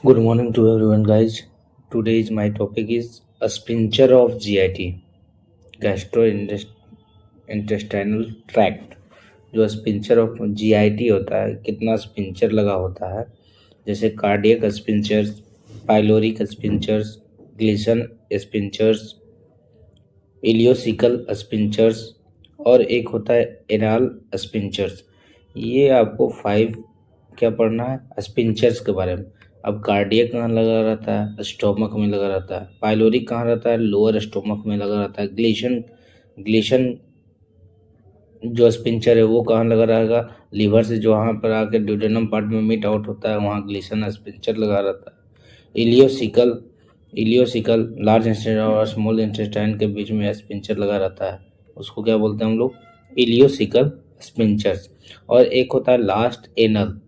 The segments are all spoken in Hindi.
Good morning to everyone, guys. Today's my topic is a sphincter of GIT, gastrointestinal tract. जो स्पिंचर ऑफ जीआईटी होता है, कितना स्पिंचर लगा होता है, जैसे कार्डियक स्पिंचर्स, पाइलोरिक स्पिंचर्स, ग्लिसन स्पिंचर्स, इलियोसिकल स्पिंचर्स और एक होता है एनाल स्पिंचर्स। ये आपको 5 क्या पढ़ना है स्पिंचर्स के बारे में। अब कार्डियक कहाँ लगा रहता है, स्टोमक में लगा रहता है। पाइलोरिक कहाँ रहता है, लोअर स्टोमक में लगा रहता है। ग्लिशन ग्लिशन जो स्पिंचर है वो कहाँ लगा रहेगा, लीवर से जो वहाँ पर आकर ड्यूडेनम पार्ट में मीट आउट होता है, वहाँ ग्लिसन स्पिंचर लगा रहता है। इलियोसिकल इलियोसिकल लार्ज इंटेस्टाइन और स्मॉल इंटेस्टाइन के बीच में स्पिंचर लगा रहता है, उसको क्या बोलते हैं हम लोग, इलियोसिकल स्पिंचर्स। और एक होता है लास्ट एनल।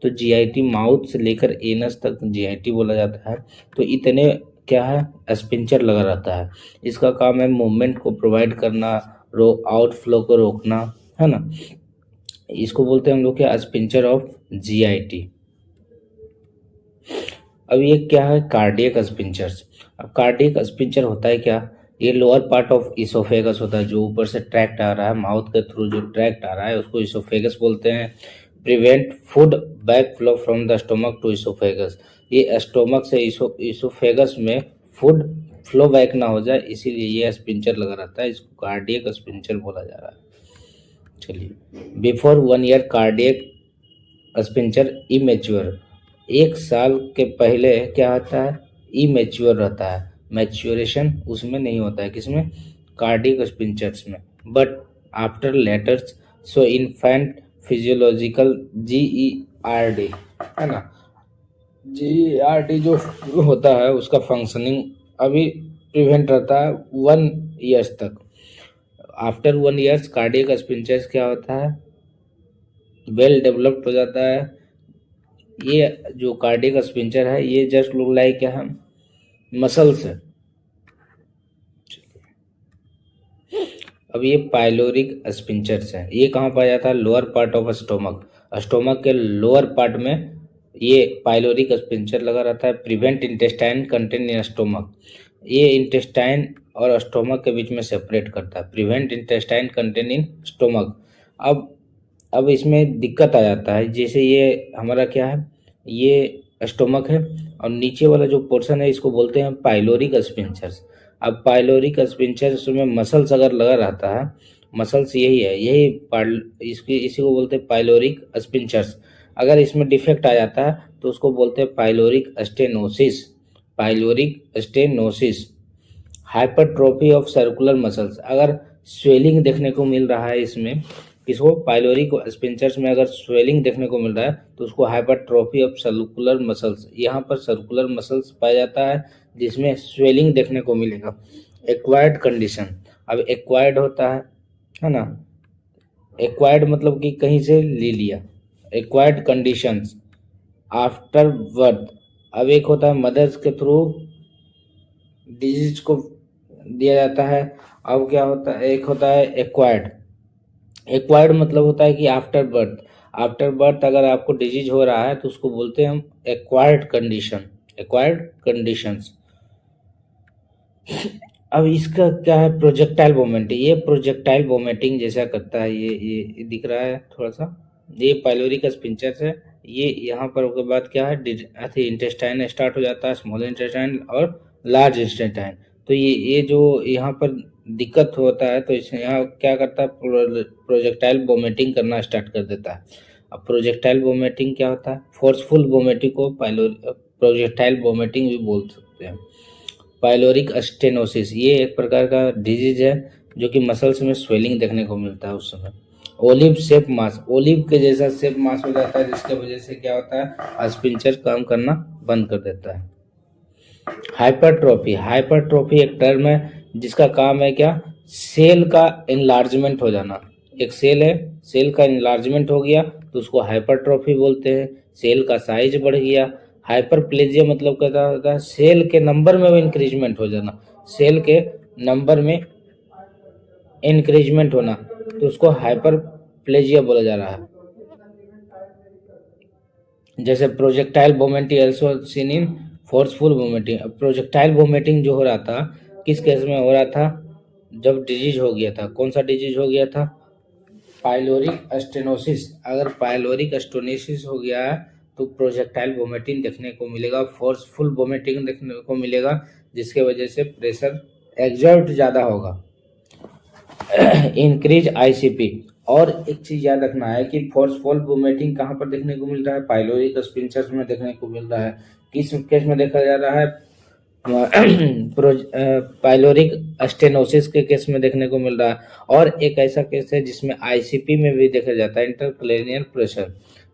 तो जीआईटी माउथ से लेकर एनस तक जीआईटी बोला जाता है। तो इतने क्या है स्पिंचर लगा रहता है। इसका काम है मूवमेंट को प्रोवाइड करना, आउटफ्लो को रोकना, है ना। इसको बोलते हैं हम लोग क्या, स्पिंचर ऑफ जीआईटी। अब ये क्या है कार्डियक स्पिंचर्स। अब कार्डियक स्पिंचर होता है क्या, ये लोअर पार्ट ऑफ इसोफेगस होता है, जो ऊपर से ट्रैक्ट आ रहा है, माउथ के थ्रू जो ट्रैक्ट आ रहा है उसको इसोफेगस बोलते हैं। Prevent food back flow from the stomach to oesophagus. ये स्टोमक से इसोफेगस में फूड फ्लो बैक ना हो जाए, इसीलिए ये स्पिंचर लगा रहता है, इसको कार्डियक स्पिंचर बोला जा रहा है। चलिए, before 1 year cardiac sphincter immature. 1 साल के पहले क्या आता है, इमेच्योर रहता है, मैच्योरेशन उसमें नहीं होता है, किसमें, कार्डियक स्पिंचर्स में। But after letters so infant physiological GERD, है ना। जीईआरडी जो होता है उसका फंक्शनिंग अभी प्रिवेंट रहता है 1 ईयर्स तक। आफ्टर 1 ईयर्स कार्डियक स्पिंचर्स क्या होता है, वेल डेवलप्ड हो जाता है। ये जो कार्डियक स्पिंचर है ये जस्ट लुक लाइक क्या है, मसल्स है। अब ये पाइलोरिक स्पिंचर्स है, ये कहाँ पाया जाता है, lower part of stomach. Stomach के लोअर पार्ट में ये पाइलोरिक स्पिंचर लगा रहता है। Prevent intestine contain in stomach, ये इंटेस्टाइन और स्टोमक के बीच में सेपरेट करता है। Prevent intestine contain in stomach. अब इसमें दिक्कत आ जाता है, जैसे ये हमारा क्या है, ये स्टोमक है और नीचे वाला जो पोर्शन है इसको बोलते हैं पाइलोरिक स्पिंचर्स। अब पाइलोरिक स्पिंचर्स में मसल्स अगर लगा रहता है, मसल्स यही है, इसी को बोलते हैं पाइलोरिक स्पिंचर्स। अगर इसमें डिफेक्ट आ जाता है तो उसको बोलते हैं pyloric stenosis. Pyloric stenosis. Hypertrophy of circular muscles, अगर स्वेलिंग देखने को मिल रहा है इसमें, किसको, पाइलोरिक स्पिंचर्स में अगर स्वेलिंग देखने को मिल रहा है तो उसको हाइपरट्रोफी ऑफ सर्कुलर मसल्स, यहाँ पर सर्कुलर मसल्स पाया जाता है जिसमें स्वेलिंग देखने को मिलेगा। एक्वायर्ड कंडीशन, अब एक्वायर्ड होता है ना। एक्वायर्ड मतलब कि कहीं से ले लिया। Acquired conditions after birth. अब एक होता है मदर्स के थ्रू डिजीज को दिया जाता है। अब क्या होता है, एक होता है एक्वायर्ड। एक्वायर्ड मतलब होता है कि आफ्टर बर्थ, आफ्टर बर्थ अगर आपको डिजीज हो रहा है तो उसको बोलते हैं हम एक्वायर्ड कंडीशन, एक्वायर्ड कंडीशंस। अब इसका क्या है, प्रोजेक्टाइल वोमिटिंग। ये प्रोजेक्टाइल वोमिटिंग जैसा करता है, ये दिख रहा है थोड़ा सा, ये पाइलोरिक स्पिंचर्स है। ये यहाँ पर उसके बाद क्या है, इंटेस्टाइन स्टार्ट हो जाता है, स्मॉल इंटेस्टाइन और लार्ज इंटेस्टाइन। तो ये जो यहाँ पर दिक्कत होता है तो इसे यहाँ क्या करता है, प्रोजेक्टाइल वोमिटिंग करना स्टार्ट कर देता है। अब प्रोजेक्टाइल वोमिटिंग क्या होता है, फोर्सफुल वोमिटिंग को प्रोजेक्टाइल वोमिटिंग भी बोल सकते हैं। पाइलोरिक स्टेनोसिस, ये एक प्रकार का डिजीज है जो कि मसल्स में स्वेलिंग देखने को मिलता है उस समय। ओलिव शेप मास, ओलिव के जैसा शेप मास हो जाता है जिसके वजह से क्या होता है, स्पिंचर काम करना बंद कर देता है। हाइपरट्रोफी, हाइपरट्रोफी एक टर्म है जिसका काम है क्या, सेल का इनलार्जमेंट हो जाना। एक सेल है, सेल का इनलार्जमेंट हो गया तो उसको हाइपरट्रोफी बोलते हैं। सेल का साइज बढ़ गया। हाइपरप्लेजिया मतलब क्या होता है, सेल के नंबर में इंक्रीजमेंट हो जाना, सेल के नंबर में इंक्रीजमेंट होना, तो उसको हाइपरप्लेजिया बोला जा रहा है। जैसे projectile vomiting also seen in forceful vomiting. अब प्रोजेक्टाइल वोमिटिंग जो हो रहा था किस केस में हो रहा था, जब डिजीज हो गया था। कौन सा डिजीज हो गया था, पाइलोरिक स्टेनोसिस। अगर पाइलोरिक स्टेनोसिस हो गया है तो प्रोजेक्टाइल वोमिटिंग देखने को मिलेगा, फोर्सफुल वोमिटिंग देखने को मिलेगा, जिसके वजह से प्रेशर एक्सर्ट ज़्यादा होगा, इंक्रीज आईसीपी। और एक चीज याद रखना है कि फोर्सफुल वोमिटिंग कहाँ पर देखने को मिल रहा है, पाइलोरिक स्पिंचर्स में देखने को मिल रहा है। किस केस में देखा जा रहा है, पाइलोरिक स्टेनोसिस के केस में देखने को मिल रहा है। और एक ऐसा केस है जिसमें आईसीपी में भी देखा जाता है, intercalary pressure,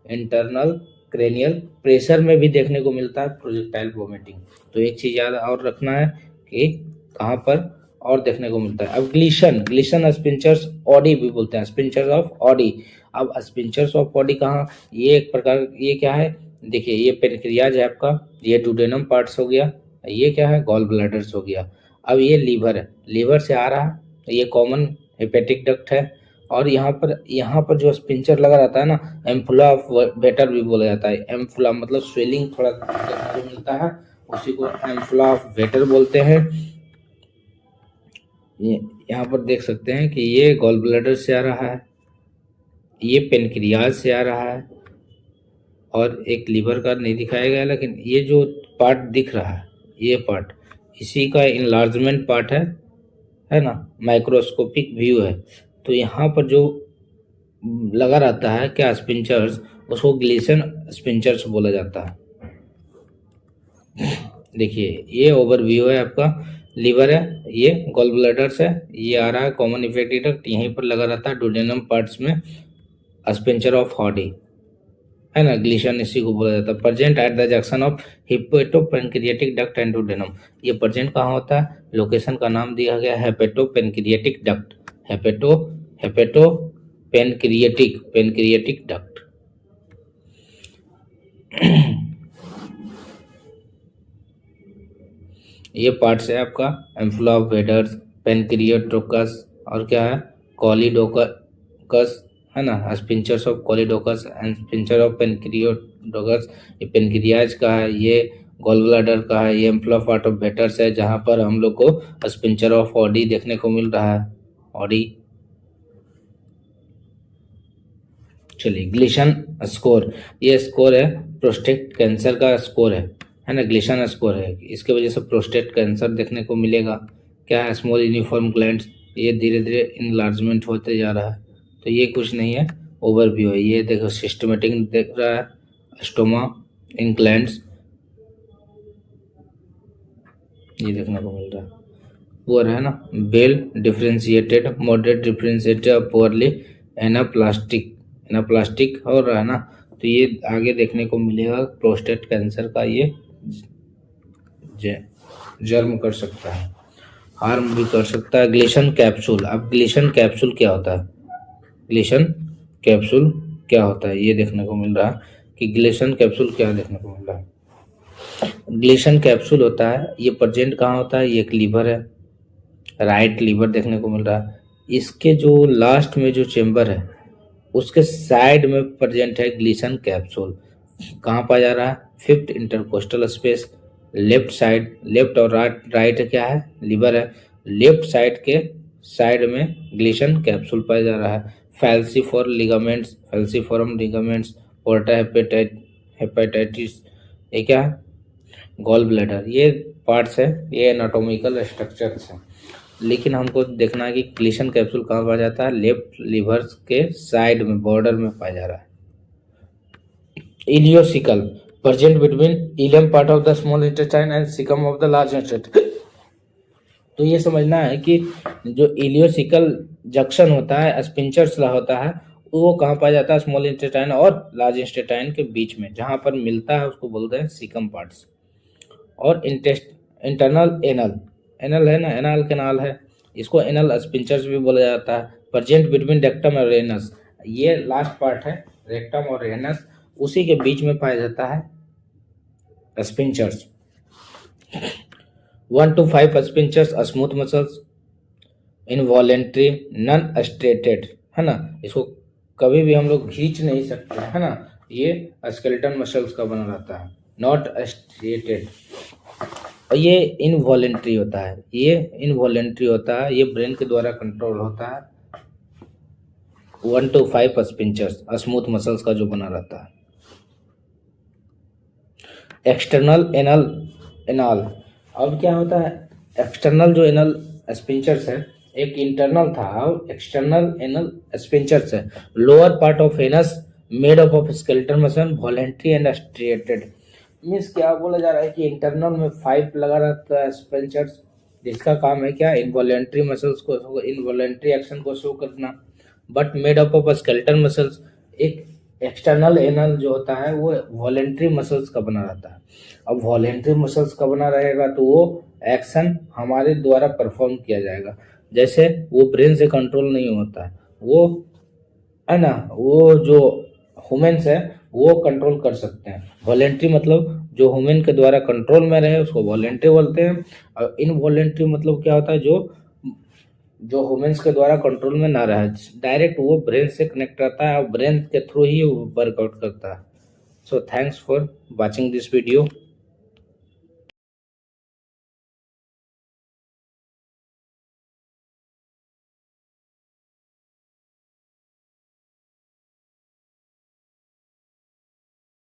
internal cranial pressure में भी देखने को मिलता है प्रोजेक्टाइल वोमिटिंग। तो एक चीज याद और रखना है कि कहाँ पर और देखने को मिलता है। अब ग्लीशन स्पिंचर्स ऑडी भी बोलते हैं, स्पिंचर्स ऑफ ऑडी। अब स्पिंचर्स ऑफ ऑडी कहाँ, ये एक प्रकार, ये क्या है, देखिए ये पेनक्रियाज है आपका, ये डुडेनम पार्ट्स हो गया, ये क्या है, गॉल ब्लैडर्स हो गया। अब ये लीवर है, लीवर से आ रहा है, ये कॉमन हेपेटिक डक्ट है। और यहाँ पर जो स्पिंचर लगा रहता है ना, एम्फुला ऑफ वेटर भी बोला जाता है। एम्फुला मतलब स्वेलिंग थोड़ा देखने को मिलता है, उसी को एम्फुला ऑफ वेटर बोलते हैं। ये यहाँ पर देख सकते हैं कि ये गॉल ब्लैडर से आ रहा है, ये पेनक्रियाज से आ रहा है, और एक लीवर का नहीं दिखाया गया, लेकिन ये जो पार्ट दिख रहा है, ये पार्ट इसी का इनलार्जमेंट पार्ट है ना, माइक्रोस्कोपिक व्यू है। तो यहाँ पर जो लगा रहता है क्या, स्पिंचर्स, उसको ग्लीसन स्पिंचर्स बोला जाता है। देखिए ये ओवरव्यू है आपका, लीवर है, ये गॉल ब्लैडर्स है, ये आ रहा है कॉमन हेपेटिक डक्ट, यहीं पर लगा रहता है डुडेनम पार्ट्स में, स्पिंचर ऑफ हॉडी है ना, ग्लीशन इसी को बोला जाता है। Present at the junction of hepatopancreatic duct and duodenum. ये प्रेजेंट कहाँ होता है, लोकेशन का नाम दिया गया है हेपेटोपेनक्रियाटिक डक्ट, पेनक्रियाटिक डक्ट। ये पार्ट्स है आपका, एम्फुला ऑफ वेडर्स, पेनक्रियाटोकस, और क्या है, कॉलीडोकस है ना, sphincters of choledochus and sphincter of pancreaticus. ये पेनक्रियाज का है, ये गॉल ब्लैडर का है, ये एम्फुला पार्ट ऑफ वेटर्स है, जहाँ पर हम लोग को स्पिंचर ऑफ ऑडी देखने को मिल रहा है, ऑडी। चलिए ग्लीशन स्कोर, ये स्कोर है प्रोस्टेट कैंसर का स्कोर है ना, ग्लीशन स्कोर है, इसके वजह से प्रोस्टेट कैंसर देखने को मिलेगा। क्या है, स्मॉल यूनिफॉर्म ग्लैंड्स, ये धीरे धीरे इनलार्जमेंट होते जा रहा है। तो ये कुछ नहीं है, ओवरव्यू है। ये देखो सिस्टमेटिक देख रहा है, स्टोमा इन ग्लैंड्स, ये देखने को मिल रहा है। पुअर है ना, well differentiated, moderate differentiated, poorly anaplastic हो रहा है ना। तो ये आगे देखने को मिलेगा प्रोस्टेट कैंसर का, ये जर्म कर सकता है, हार्म भी कर सकता है। ग्लीशन कैप्सूल, अब ग्लीशन कैप्सूल क्या होता है, ग्लीशन कैप्सूल क्या होता है, ये देखने को मिल रहा है कि ग्लीशन कैप्सूल क्या देखने को मिल रहा है। ग्लीशन कैप्सूल होता है, ये प्रेजेंट कहाँ होता है, ये एक लीवर है, राइट लीवर देखने को मिल रहा है। इसके जो लास्ट में जो चेम्बर है, उसके साइड में प्रेजेंट है ग्लीशन कैप्सूल। कहाँ पाया जा रहा है, fifth intercostal space, left side, left और राइट क्या है, लीवर है, लेफ्ट साइड के साइड में ग्लीशन कैप्सूल पाया जा रहा है। फैल्सीफोर लिगामेंट्स, फैल्सीफोरम लिगामेंट्स, पोर्टा हेपेटाइटिस, ये क्या है, गॉल ब्लैडर, ये पार्ट्स है, ये एनाटॉमिकल स्ट्रक्चर्स हैं। लेकिन हमको देखना है कि ग्लीशन कैप्सूल कहाँ पाया जाता है, लेफ्ट लीवर के साइड में, बॉर्डर में पाया जा रहा है। Ileocaecal, present between ileum part of the small intestine and caecum of the large intestine. तो ये समझना है कि जो इलियोसिकल जंक्शन होता है, स्पिंचर्स होता है, वो कहाँ पाया जाता है, स्मॉल इंटेस्टाइन और लार्ज इंटेस्टाइन के बीच में, जहाँ पर मिलता है उसको बोलते हैं सीकम पार्ट्स। और इंटरनल एनल, एनल है ना, एनल कैनाल है, इसको एनल स्पिंचर्स भी बोला जाता है। प्रेजेंट बिटवीन रेक्टम और रेनस, ये लास्ट पार्ट है, रेक्टम और रेनस, उसी के बीच में पाया जाता है स्पिंचर्स। 1 to 5 स्पिंचर्स, smooth muscles, involuntary, non striated है ना, इसको कभी भी हम लोग खींच नहीं सकते है ना, ये स्केलेटन मसल्स का बना रहता है, नॉट स्ट्रिएटेड। और ये इनवॉलेंट्री होता है, ये ब्रेन के द्वारा कंट्रोल होता है। 1 to 5 स्पिंचर्स स्मूथ मसल्स का जो बना रहता है। एक्सटर्नल एनल एनाल, अब क्या होता है, एक्सटर्नल जो एनल स्पिंचर्स है, एक इंटरनल था, अब एक्सटर्नल एनल स्पिंचर्स है। Lower part of anus made up of skeletal muscle, voluntary and striated. Means क्या बोला जा रहा है कि इंटरनल में 5 लगा रहता है स्पिंचर्स, जिसका काम है क्या, इनवॉलेंट्री मसल्स को, इनवॉलेंट्री एक्शन को शो करना, but made up of skeletal muscles. एक एक्सटर्नल एनल जो होता है वो वॉलेंट्री मसल्स का बना रहता है। अब वॉलेंट्री मसल्स का बना रहेगा तो वो एक्शन हमारे द्वारा परफॉर्म किया जाएगा, जैसे वो ब्रेन से कंट्रोल नहीं होता है, वो है ना, वो जो ह्यूमन्स है वो कंट्रोल कर सकते हैं। वॉलेंट्री मतलब जो ह्यूमन के द्वारा कंट्रोल में रहे उसको वॉलेंट्री बोलते हैं, और इनवॉलेंट्री मतलब क्या होता है, जो ह्यूमंस के द्वारा कंट्रोल में ना रहे, डायरेक्ट वो ब्रेन से कनेक्ट रहता है और ब्रेन के थ्रू ही वर्कआउट करता है। So thanks for watching this video.